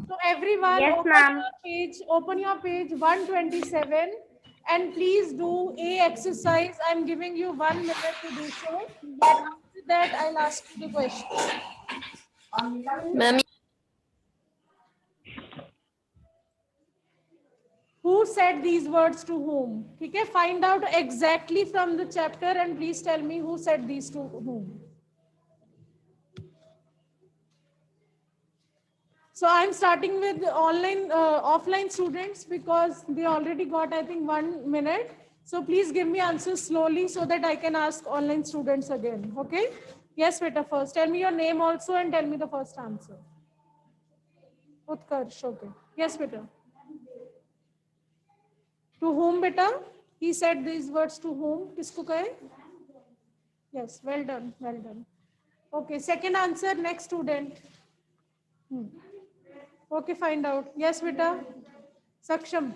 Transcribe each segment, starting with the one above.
So everyone, Yes, ma'am. open your page 127 and please do a exercise. I'm giving you 1 minute to do so. And after that, I'll ask you the question. Ma'am, Who said these words to whom? Okay, find out exactly from the chapter and please tell me who said these to whom. So I'm starting with offline students because they already got, I think, 1 minute. So please give me answers slowly so that I can ask online students again. Okay? Yes, beta, first. Tell me your name also and tell me the first answer. Utkarsh, okay. Yes, beta. To whom, beta? He said these words to whom? Kisko kahe? Yes, well done, well done. Okay, second answer, next student. Okay, find out. Yes, beta. Saksham.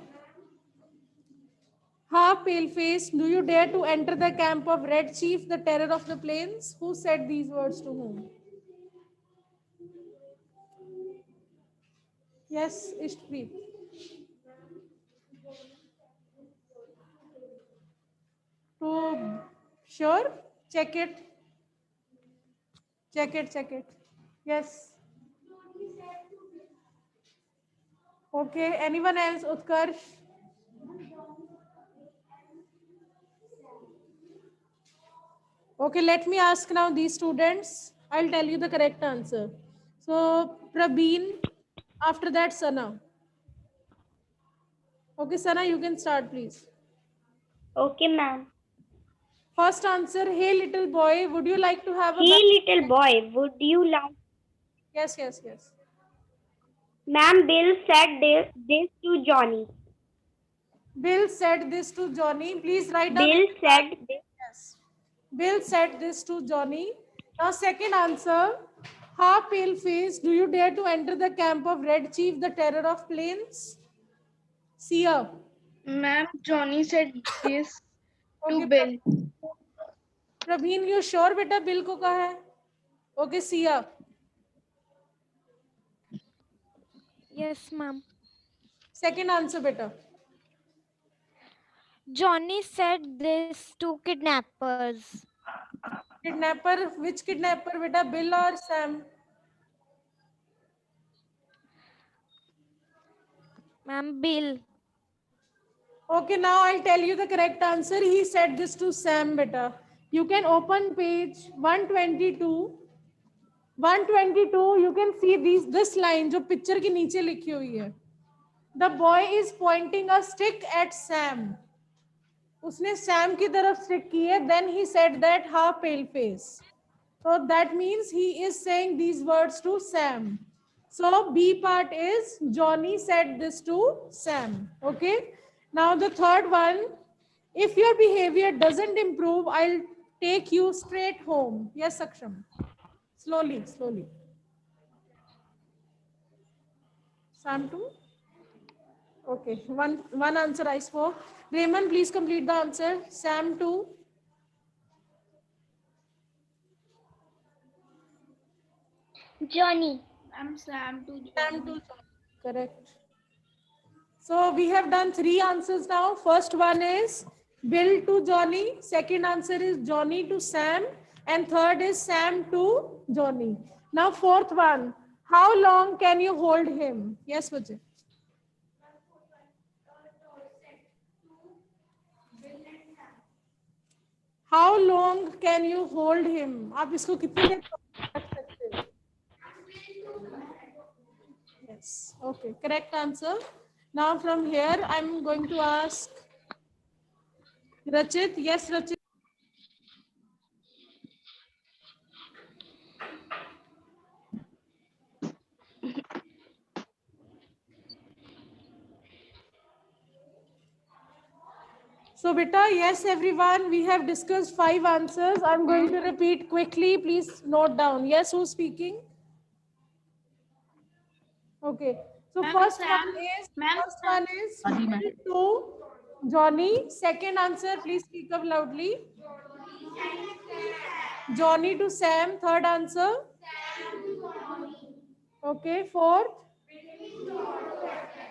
Ha, paleface, do you dare to enter the camp of Red Chief, the terror of the plains? Who said these words to whom? Yes, Ishpreet. To sure? Check it. Check it, check it. Yes. Okay, anyone else? Utkarsh? Okay, let me ask now these students. I'll tell you the correct answer. So, Prabeen, after that, Sana. Okay, Sana, you can start, please. Okay, ma'am. First answer, hey little boy, would you like to have a Hey, bag? little boy, would you like? Yes, yes, yes. Ma'am, Bill said this to Johnny. Bill said this to Johnny. Please write down Bill everyone. said this. Yes. Bill said this to Johnny. Now, second answer. Ha, pale face, do you dare to enter the camp of Red Chief, the terror of plains? Sia. ma'am, Johnny said this to Okay, Bill. Praveen, you sure beta Bill को कहा है? Okay, Sia. Yes, ma'am. Second answer beta. Johnny said this to kidnappers. Kidnapper, which kidnapper beta? Bill or Sam? Ma'am, Bill. Okay, now I'll tell you the correct answer. He said this to Sam beta. You can open page 122. 122, you can see this line जो picture के नीचे लिखी हुई है. The boy is pointing a stick at Sam. उसने Sam की तरफ stick की है. Then he said that ha pale face. So that means he is saying these words to Sam. So B part is Johnny said this to Sam. Okay. Now the third one. If your behavior doesn't improve, I'll take you straight home. Yes, Saksham. Slowly, slowly. Sam 2. Okay, one answer I spoke. Raymond, please complete the answer. Sam 2. Johnny. I'm Sam to Sam Johnny. 2. Correct. So we have done 3 answers now. First one is Bill to Johnny. Second answer is Johnny to Sam. And third is Sam to Johnny. Now fourth one. How long can you hold him? Yes, Vijay. How long can you hold him? आप इसको कितनी देर रख सकते हो? Yes. Okay. Correct answer. Now from here, I'm going to ask Rachit. Yes, Rachit. So beta, yes everyone, we have discussed 5 answers. I'm going to repeat quickly. Please note down. Yes, who's speaking? Okay. So first one is Bill to Johnny. Second answer, please speak up loudly. Johnny to Sam. Third answer. Okay. Fourth.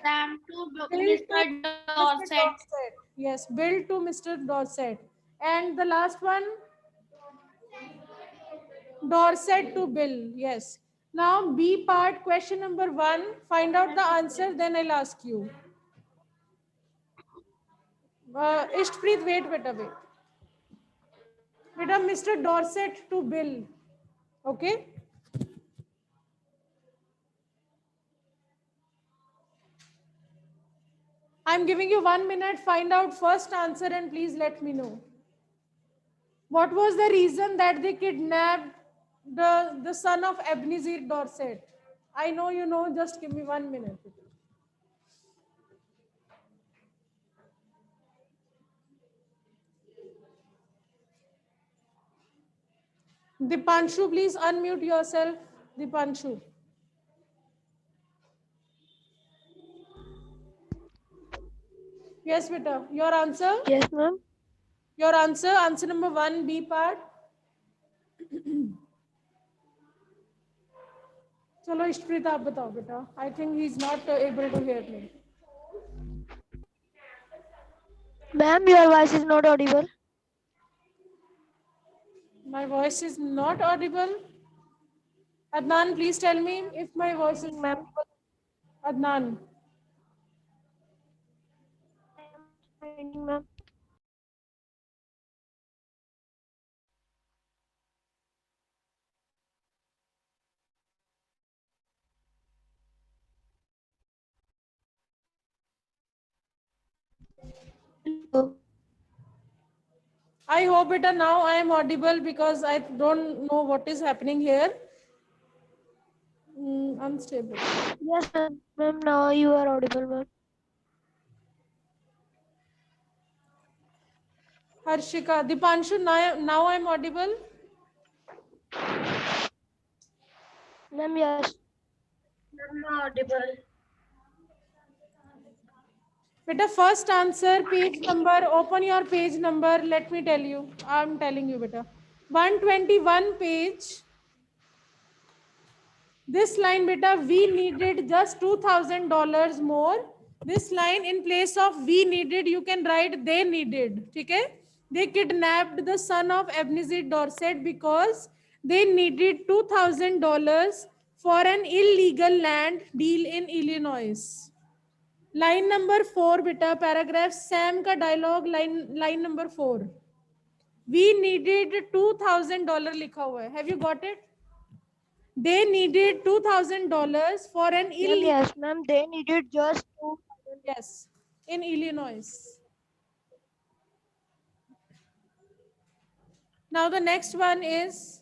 Sam to Bill to Mr. Mr. Dorset. Dorset. Yes, Bill to Mr. Dorset. And the last one, Dorset to Bill. Yes. Now B part, question number 1. Find out the answer, then I'll ask you. Ishpreet, wait, wait. Beta, Mr. Dorset to Bill. Okay. I'm giving you 1 minute. Find out first answer and please let me know. What was the reason that they kidnapped the son of Ebenezer Dorset? I know you know, just give me 1 minute. Dipanshu, please unmute yourself. Dipanshu. Yes, beta. Your answer? Yes, ma'am. Your answer number 1, B part. चलो इष्टप्रीत आप बताओ बेटा. I think he's not able to hear me. Ma'am, your voice is not audible. My voice is not audible. Adnan, please tell me if my voice is Ma'am. Adnan. Ma'am. I hope beta now I am audible because I don't know what is happening here. Unstable. Yes, ma'am. Ma'am, now you are audible, ma'am. Harshika, Dipanshu, now I'm audible. Ma'am, yes. I'm audible. Beta, first answer, page number, open your page number, let me tell you. I'm telling you, beta. 121 page. This line, beta, we needed just $2,000 more. This line, in place of we needed, you can write they needed. Okay? They kidnapped the son of Ebenezer Dorset because they needed $2,000 for an illegal land deal in Illinois. Line number 4, beta, paragraph Sam का dialogue, line number 4. We needed $2,000 लिखा हुआ है. Have you got it? They needed $2,000 for an Ma'am, illegal. yes, ma'am. They needed just 2,000. Yes, in Illinois. Now the next one is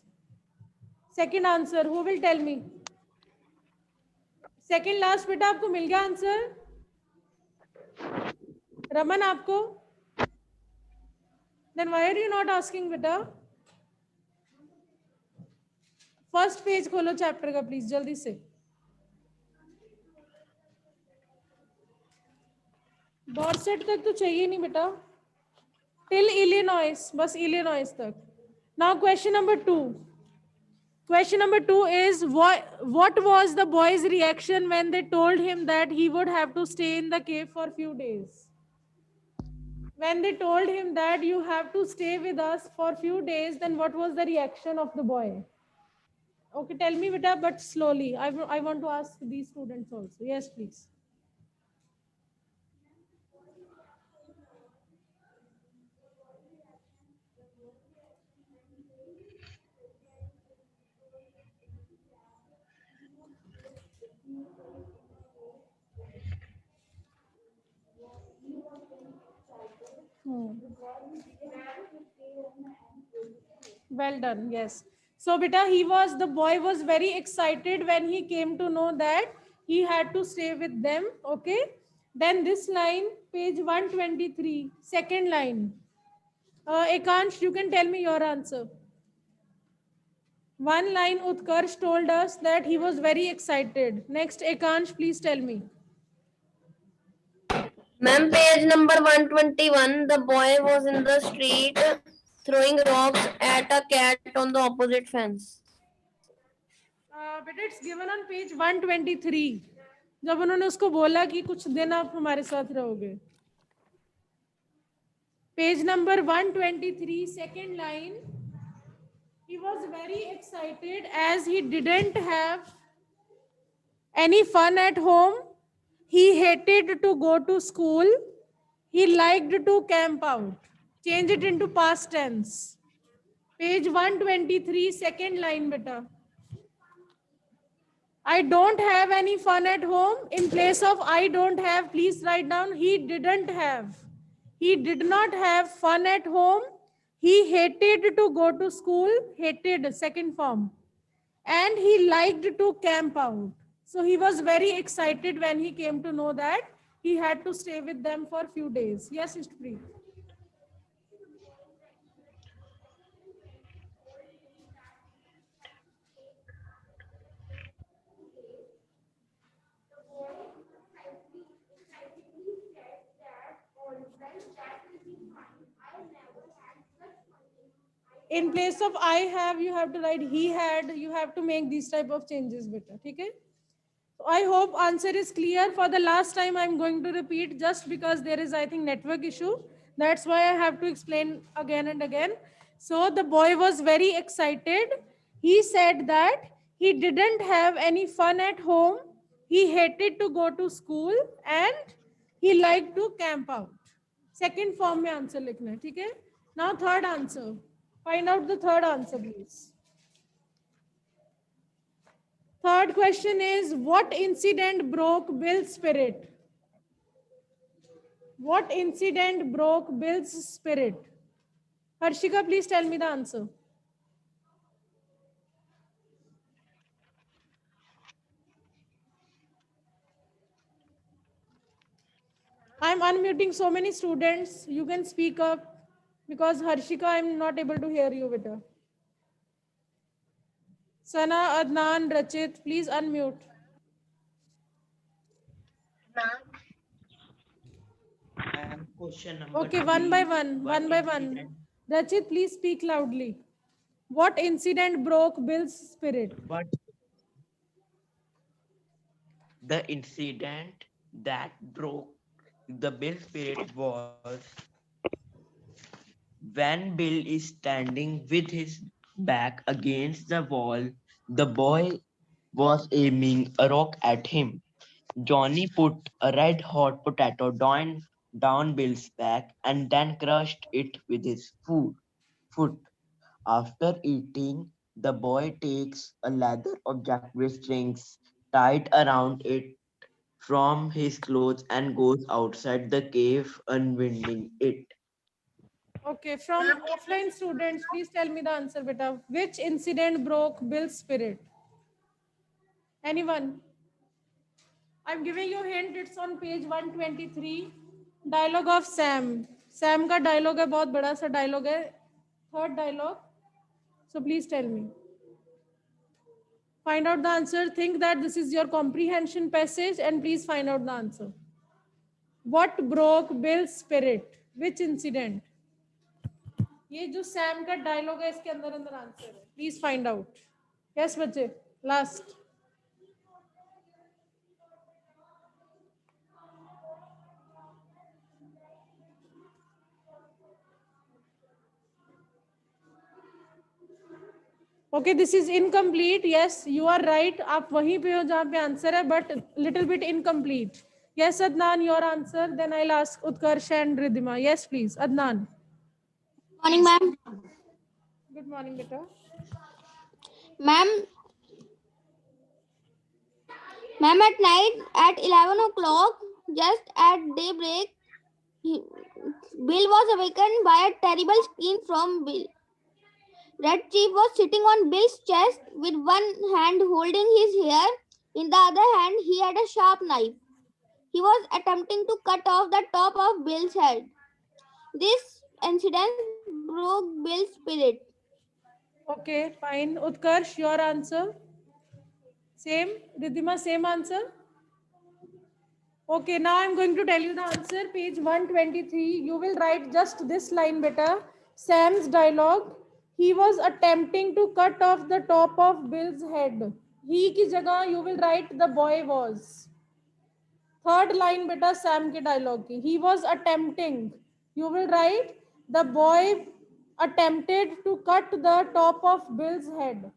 second answer. Who will tell me? Second last बेटा आपको मिल गया answer? Raman आपको? Then why are you not asking बेटा? First page खोलो chapter का please जल्दी से. Dorset तक तो चाहिए नहीं बेटा. टिल इलिनॉइस, बस इलिनॉइस तक. Now question number 2. Question number 2 is what was the boy's reaction when they told him that he would have to stay in the cave for a few days? When they told him that you have to stay with us for a few days, then what was the reaction of the boy? Okay, tell me beta, but slowly. I want to ask these students also. Yes, please. Well done. Yes. So, beta, the boy was very excited when he came to know that he had to stay with them. Okay. Then this line, page 123, second line. Ekansh, you can tell me your answer. One line, Utkarsh told us that he was very excited. Next, Ekansh, please tell me. Ma'am, page number 121, the boy was in the street throwing rocks at a cat on the opposite fence. But it's given on page 123. जब उन्होंने उसको बोला कि कुछ दिन आप हमारे साथ रहोगे. Page number 123, second line. He was very excited as he didn't have any fun at home. He hated to go to school. He liked to camp out. Change it into past tense. Page 123, second line, beta. I don't have any fun at home. In place of I don't have, please write down he didn't have. He did not have fun at home. He hated to go to school. Hated, second form. And he liked to camp out. So he was very excited when he came to know that he had to stay with them for a few days. Yes, Ishpreet. In place of I have, you have to write he had. You have to make these type of changes, beta. Okay? So I hope answer is clear. For the last time, I'm going to repeat just because there is, I think, network issue. That's why I have to explain again and again. So the boy was very excited. He said that he didn't have any fun at home. He hated to go to school and he liked to camp out. Second form में answer लिखना है, ठीक है? Now third answer. Find out the third answer, please. Third question is, what incident broke Bill's spirit? What incident broke Bill's spirit? Harshika, please tell me the answer. I'm unmuting so many students. You can speak up because Harshika, I'm not able to hear you better. Sana, Adnan, Rachit, please unmute. Question number Okay, one by three. one, What one by one. incident- Rachit, please speak loudly. What incident broke Bill's spirit? But the incident that broke the Bill spirit was when Bill is standing with his back against the wall. The boy was aiming a rock at him. Johnny put a red hot potato down Bill's back and then crushed it with his foot. After eating, the boy takes a leather object with strings tied around it from his clothes and goes outside the cave, unwinding it. Okay, from offline students, please tell me the answer, beta. Which incident broke Bill's spirit? Anyone? I'm giving you a hint. It's on page 123. Dialogue of Sam. Sam का dialogue है, बहुत बड़ा सा dialogue है. Third dialogue. So please tell me. Find out the answer. Think that this is your comprehension passage and please find out the answer. What broke Bill's spirit? Which incident? ये जो Sam का dialogue है इसके अंदर अंदर answer है. Please find out. Yes बच्चे, last. Okay, this is incomplete. Yes, you are right. आप वहीं पे हो जहाँ पे आंसर है, but little bit incomplete. Yes Adnan, your answer. Then I will ask Utkarsh and Riddhima. Yes please Adnan. Morning, ma'am. Good morning बेटा. Ma'am, at night at 11 o'clock, just at daybreak, Bill was awakened by a terrible scream from Bill. Red Chief was sitting on Bill's chest with one hand holding his hair. In the other hand, he had a sharp knife. He was attempting to cut off the top of Bill's head. This incident broke Bill's spirit. Okay, fine. Utkarsh, your answer. Same. Riddhima, same answer. Okay, now I'm going to tell you the answer. Page 123. You will write just this line, beta. Sam's dialogue. He was attempting to cut off the top of Bill's head. He की जगह you will write the boy was. Third line बेटा Sam के dialogue की, he was attempting, you will write the boy attempted to cut the top of Bill's head.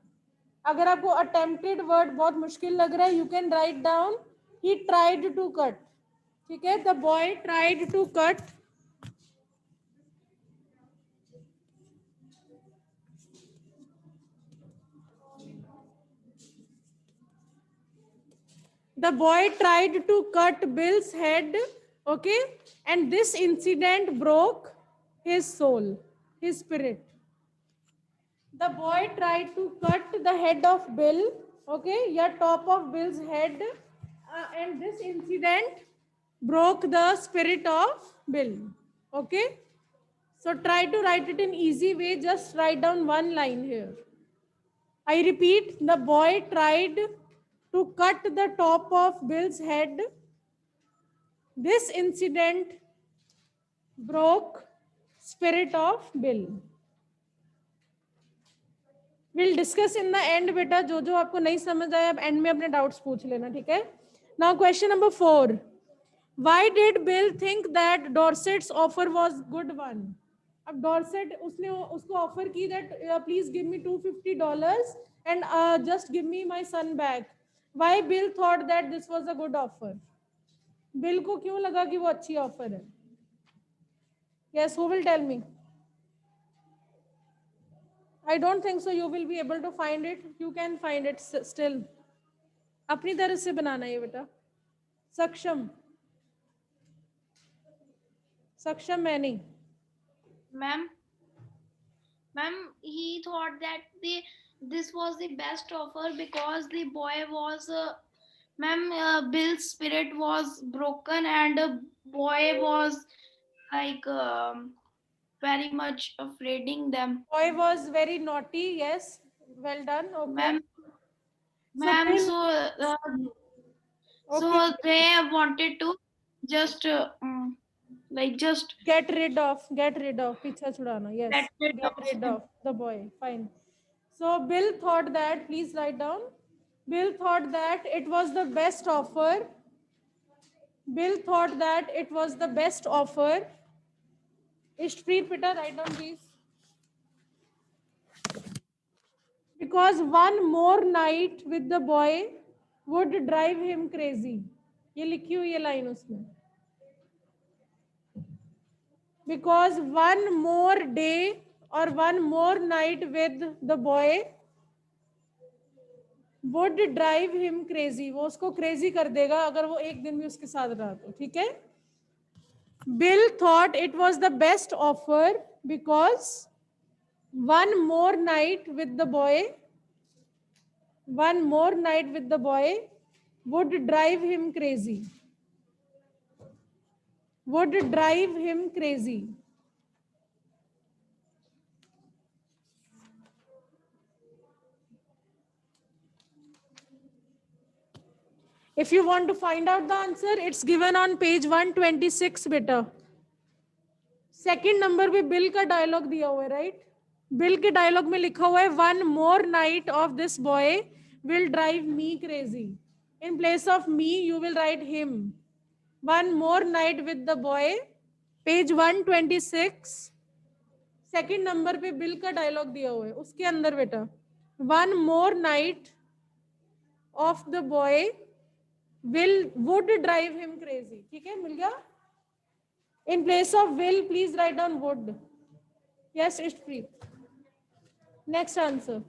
अगर आपको attempted word बहुत मुश्किल लग रहा है, you can write down he tried to cut. ठीक है, the boy tried to cut the boy tried to cut Bill's head, okay, and this incident broke his soul, his spirit. The boy tried to cut the head of Bill, okay, yeah, top of Bill's head, and this incident broke the spirit of Bill, okay. So try to write it in easy way, just write down one line here. I repeat, the boy tried to cut the top of Bill's head. This incident broke spirit of Bill. We'll discuss in the end बेटा, जो आपको नहीं समझ आया अब and में अपने doubts पूछ लेना, ठीक है. Now question number 4. Why did Bill think that Dorset's offer was good one? अब डॉर्सेट उसने उसको ऑफर की that please give me $250 and just give me my son back. Why Bill thought that this was a good offer? Bill को क्यों लगा कि वो अच्छी ऑफर है? Yes, who will tell me? I don't think so you will be able to find it. You can find it still. अपनी तरह से बनाना है बेटा. सक्षम मैं नहीं. Ma'am, he thought that this was the best offer because the boy was, Bill's spirit was broken and boy was like very much afraiding them. Boy was very naughty. Yes, well done. Okay. Ma'am, Bill- so okay. they wanted to just just get rid of पीछा छुड़ाना. Yes, Get rid of of the boy. Fine. So Bill thought that, please write down, Bill thought that it was the best offer. Bill thought that it was the best offer. Ishpreet, Peter, write down please. Because one more night with the boy would drive him crazy. ये लिखी हुई है line उसमें. Because one more day or one more night with the boy would drive him crazy. वो उसको crazy कर देगा अगर वो एक दिन भी उसके साथ रहा तो. ठीक है. Bill thought it was the best offer because one more night with the boy would drive him crazy. Would drive him crazy. If you want to find out the answer, it's given on page 126 बेटा. Second number पे bill का dialogue दिया हुआ है, right. Bill के dialogue में लिखा हुआ है one more night of this boy will drive me crazy. In place of me you will right him. One more night with the boy, page 126 second number पे bill का dialogue दिया हुआ है. उसके अंदर बेटा one more night of the boy would drive him crazy. ठीक है, मिल गया. In place of will, please write down would. Yes, it's free. Next answer.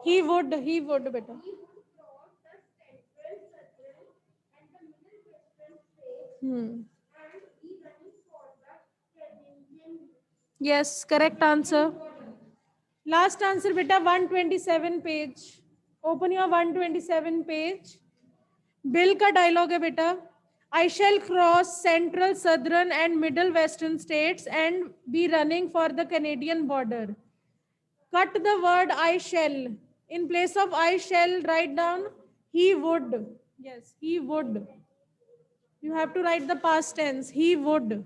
He would better. Yes, correct answer. Last answer beta 127 page. Open your 127 page. Bill का dialogue है बेटा. I shall cross central, southern and middle western states and be running for the Canadian border. Cut the word I shall. In place of I shall, write down he would. Yes, he would. You have to write the past tense. He would.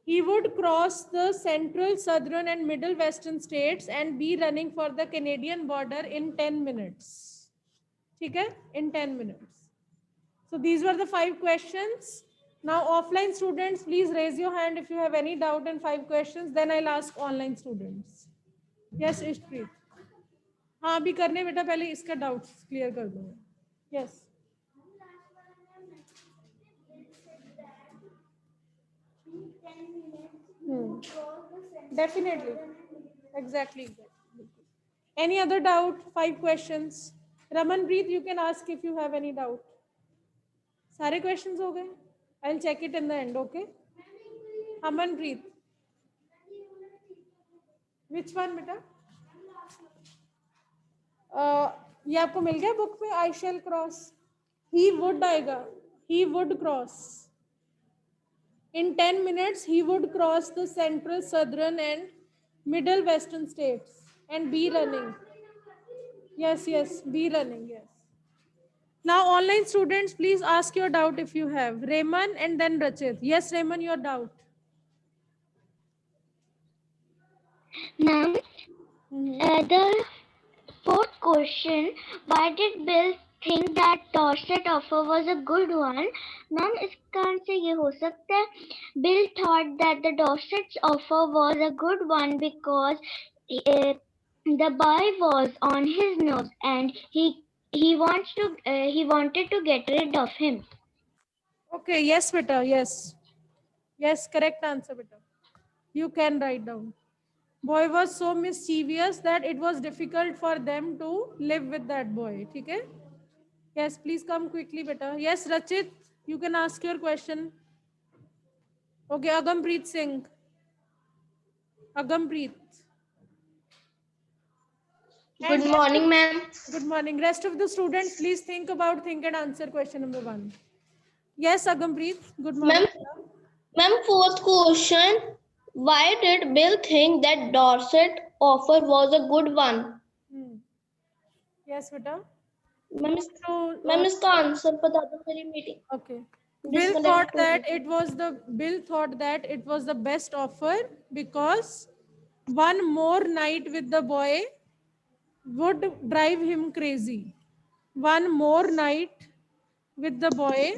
He would cross the central, southern, and middle western states and be running for the Canadian border in 10 minutes. Okay? In 10 minutes. So these were the 5 questions. Now, offline students, please raise your hand if you have any doubt in 5 questions. Then I'll ask online students. Yes, Ishpreet. हाँ अभी करने बेटा पहले इसका doubts clear कर दूंगा. Yes. Definitely. Exactly. Any other doubt? 5 questions. Ramanpreet, you can ask if you have any doubt. सारे questions हो गए? I'll check it in the end, okay? Amanpreet. Which one बेटा? ये आपको मिल गया बुक में I shall cross. He would आएगा. He would cross. In 10 minutes, he would cross the central, southern, and middle western states and be running. Yes, be running, yes. Now, online students, please ask your doubt if you have. Raymond and then Rachit. Yes, Raymond, your doubt. Ma'am, the fourth question, why did Bill think that Dorset offer was a good one? Ma'am, इसका answer ये हो सकता है, Bill thought that the Dorset's offer was a good one because the boy was on his nose and he wanted to get rid of him. Okay, yes, beta, yes. Yes, correct answer, beta. You can write down. Boy was so mischievous that it was difficult for them to live with that boy. Okay? Yes, please come quickly, beta. Yes, Rachit, you can ask your question. Okay, Agampreet Singh. Agampreet. Good morning, ma'am. Good morning. Rest of the students, please think and answer question number 1. Yes, Agampreet. Good morning. Ma'am, fourth question. Why did Bill think that Dorset offer was a good one? Yes, beta. Ma'am, इसका answer बता दो मेरी meeting. Okay. Bill thought that it was the best offer because one more night with the boy would drive him crazy. One more night with the boy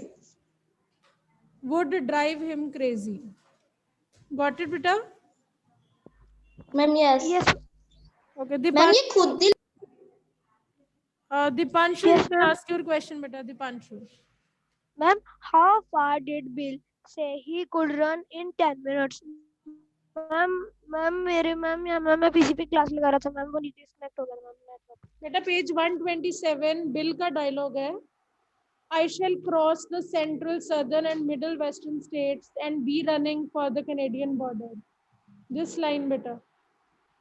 would drive him crazy. Got it, beta? Ma'am, yes. Okay, Ma'am, ये खुद ही Dipanshu, you can ask your question, beta. Dipanshu. Ma'am, how far did Bill say he could run in 10 minutes? Ma'am मैं PC पे class लगा रहा था ma'am, वो नीचे disconnect हो गया मैम. बेटा पेज 127 बिल का डायलॉग है. I shall cross the central, southern, and middle western states and be running for the Canadian border. This line, beta.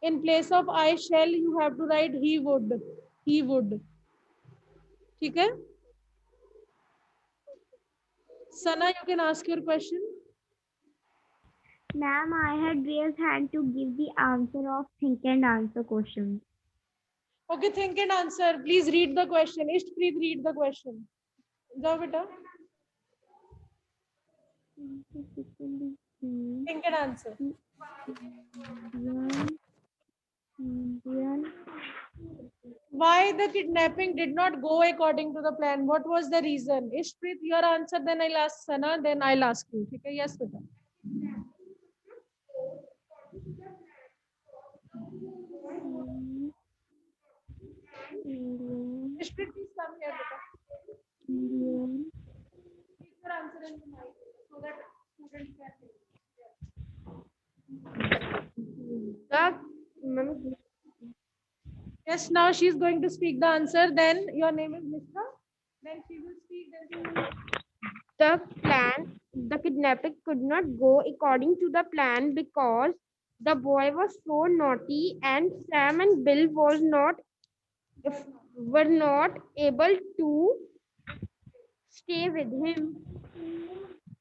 In place of I shall, you have to write he would. He would. ठीक है? Sana, you can ask your question. Ma'am, I had raised hand to give the answer of think and answer questions. Okay, think and answer. Please read the question. Ishpreet, read the question. Go, beta. Think and answer. Why the kidnapping did not go according to the plan? What was the reason? Ishpreet, your answer, then I'll ask Sana, then I'll ask you. Okay, yes, beta. Ishpreet, please come here, beta. Keep your answer in the mic so that students can hear. Yes, now she's going to speak the answer. Then your name is Mishra. Then she will speak. The kidnapping could not go according to the plan because the boy was so naughty and Sam and Bill were not able to stay with him.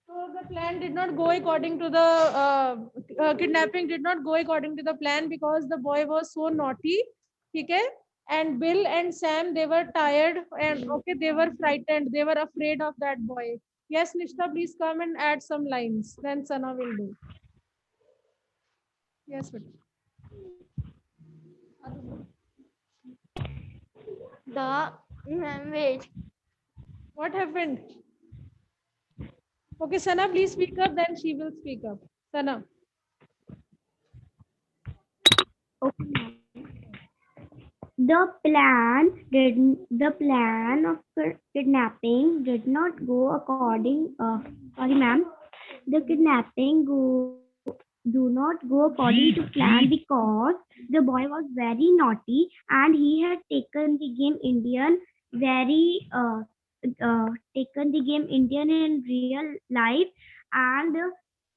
So the plan did not go according to the kidnapping did not go according to the plan because the boy was so naughty. Okay? And Bill and Sam, they were tired and okay, they were frightened. They were afraid of that boy. Yes, Nishta, please come and add some lines. Then Sana will do. Yes, beta. Wait. What happened? Okay, Sana, please speak up. Then she will speak up. Sana. The plan of kidnapping did not go according. Sorry, ma'am. The kidnapping do not go according to plan because the boy was very naughty and he had very taken the game Indian in real life, and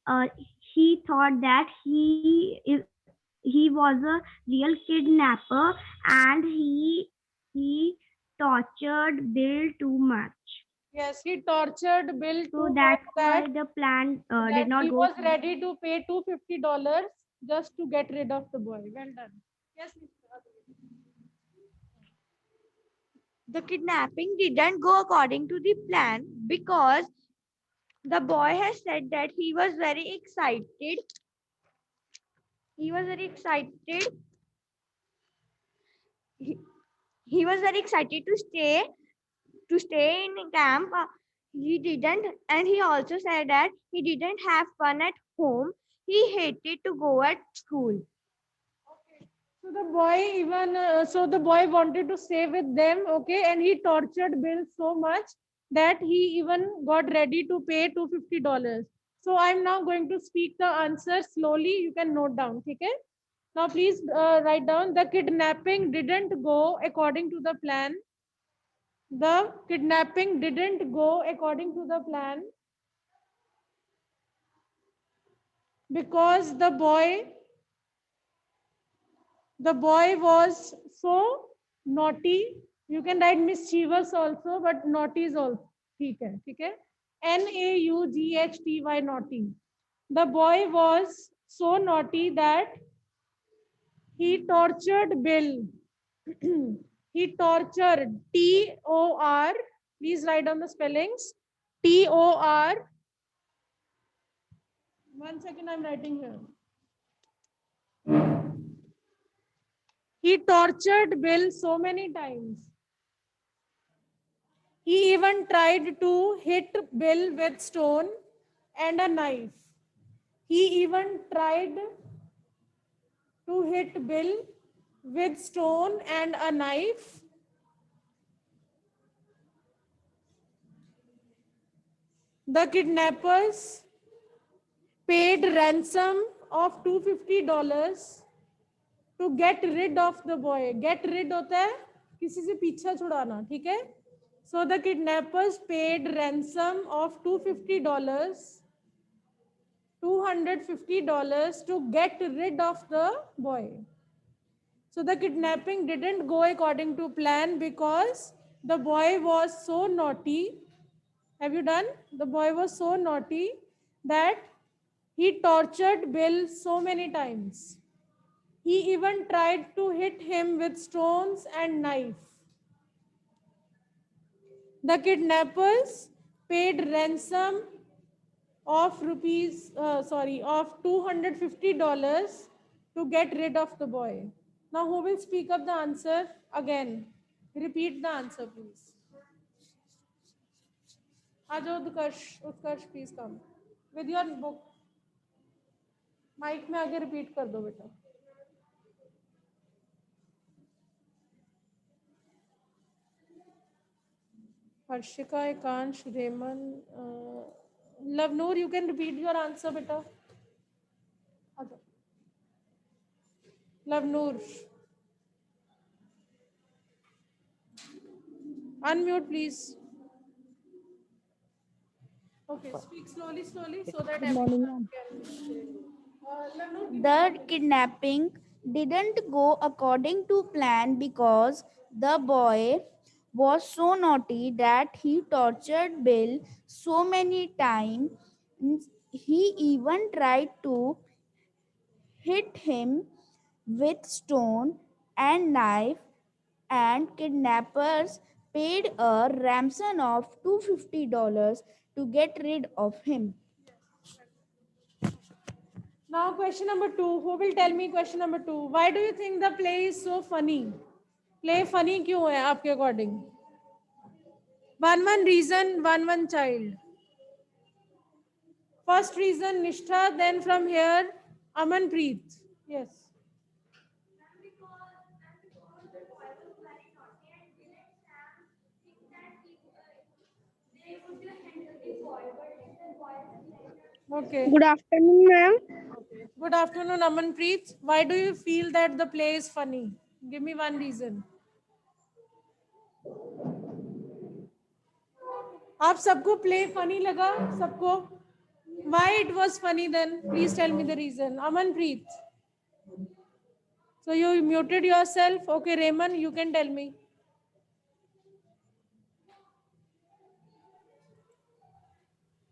uh, he thought that he was a real kidnapper, and he tortured Bill too much. Yes, he tortured Bill So too much that's why that, the plan that did not he go. was ready to pay $250 just to get rid of the boy. Well done. Yes, Mr. The kidnapping didn't go according to the plan because the boy has said that he was very excited. He was very excited. He, he was very excited to stay in camp. He didn't, and he also said that he didn't have fun at home. He hated to go at school. So the boy even so the boy wanted to stay with them, okay, and he tortured Bill so much that he even got ready to pay $250. So I'm now going to speak the answer slowly. You can note down, okay? Now please write down the kidnapping didn't go according to the plan. The kidnapping didn't go according to the plan because the boy was so naughty. You can write mischievous also, but naughty is also ठीक है, ठीक है? NAUGHTY, naughty. The boy was so naughty that he tortured Bill. He tortured TOR. Please write down the spellings. TOR. 1 second, I'm writing here. He tortured Bill so many times. He even tried to hit Bill with stone and a knife. He even tried to hit Bill with stone and a knife. The kidnappers paid ransom of $250 to get rid of the boy. Get rid होता है किसी से पीछा छुड़ाना, ठीक है? So the kidnappers paid ransom of $250 to get rid of the boy. So the kidnapping didn't go according to plan because the boy was so naughty. Have you done? The boy was so naughty that he tortured Bill so many times. He even tried to hit him with stones and knife. The kidnappers paid ransom of $250 to get rid of the boy. Now, who will speak up the answer again? Repeat the answer, please. Ajo Utkarsh, please come with your book. Mike में आगे repeat कर दो बेटा. Harshika, Ekansh, Raymond, Lavnoor, you can repeat your answer, beta. Aja. Lavnoor. Unmute, please. Okay, speak slowly, so that everyone can hear you. Lavnoor, The kidnapping didn't go according to plan because the boy was so naughty that he tortured Bill so many times. He even tried to hit him with stone and knife, and kidnappers paid a ransom of $250 to get rid of him. Now question number 2. Who will tell me question number 2? Why do you think the play is so funny? Play funny क्यों है आपके according? One reason, one child. First reason Nishtha, then from here Amanpreet. Yes. Okay. Good afternoon, ma'am. Good afternoon, Amanpreet. Why do you feel that the play is funny? Give me one reason. आप सबको play funny लगा? सबको? Why it was funny then? Please tell me the reason. Amanpreet. So you muted yourself. Okay, Raymond, you can tell me.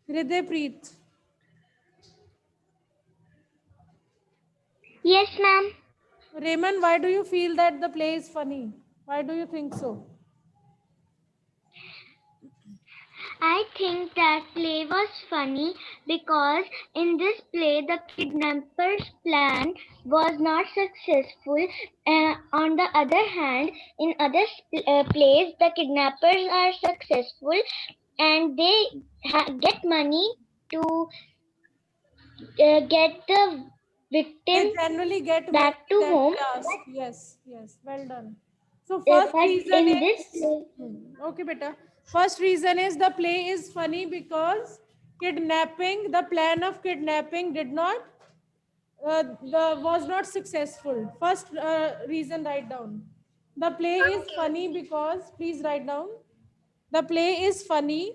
Hridaypreet. Yes, ma'am. Raymond, why do you feel that the play is funny? Why do you think so? I think that play was funny because in this play the kidnapper's plan was not successful. On the other hand, in other plays the kidnappers are successful and they get money to get the They victim generally get back money to that home. they ask. Yes, yes, well done. So first But reason in is this play, okay, beta. First reason is the play is funny because kidnapping, the plan of kidnapping did not was not successful. First reason, write down. The play is funny because, please write down. The play is funny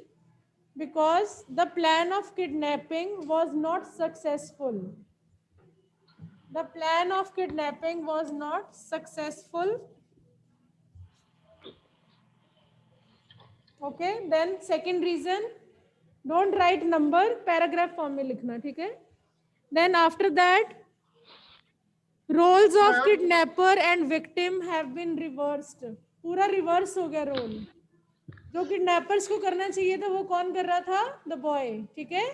because the plan of kidnapping was not successful. The plan of kidnapping was not successful. Okay, then second reason, don't write number, paragraph form में लिखना, ठीक है? Then after that, roles of kidnapper and victim have been reversed. पूरा reverse हो गया role. जो kidnappers को करना चाहिए था वो कौन कर रहा था? The boy, ठीक है?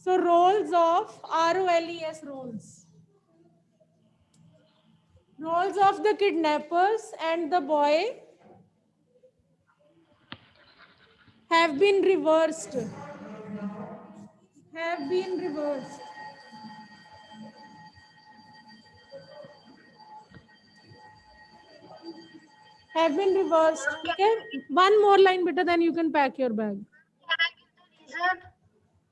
So roles of ROLES roles. Roles of the kidnappers and the boy have been reversed. Have been reversed. Have been reversed. Okay. One more line better, then you can pack your bag.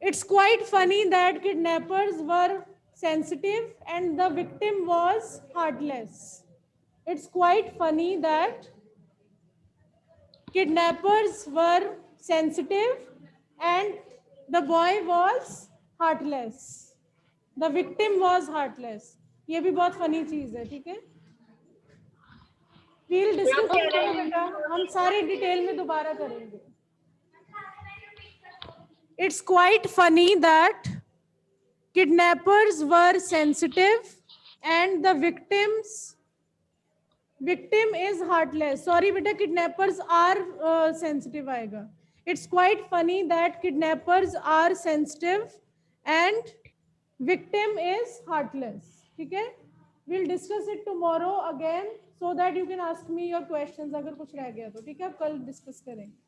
It's quite funny that kidnappers were sensitive and the victim was heartless. It's quite funny that kidnappers were sensitive and the boy was heartless. The victim was heartless. ये भी बहुत funny चीज है, ठीक है? We'll discuss tomorrow, बेटा. हम सारे डिटेल में दोबारा करेंगे. It's quite funny that kidnappers were sensitive and the victim is heartless. Sorry beta, kidnappers are sensitive आएगा. It's quite funny that kidnappers are sensitive and victim is heartless. ठीक है? We'll discuss it tomorrow again so that you can ask me your questions अगर कुछ रह गया तो. ठीक है? अब कल discuss करेंगे.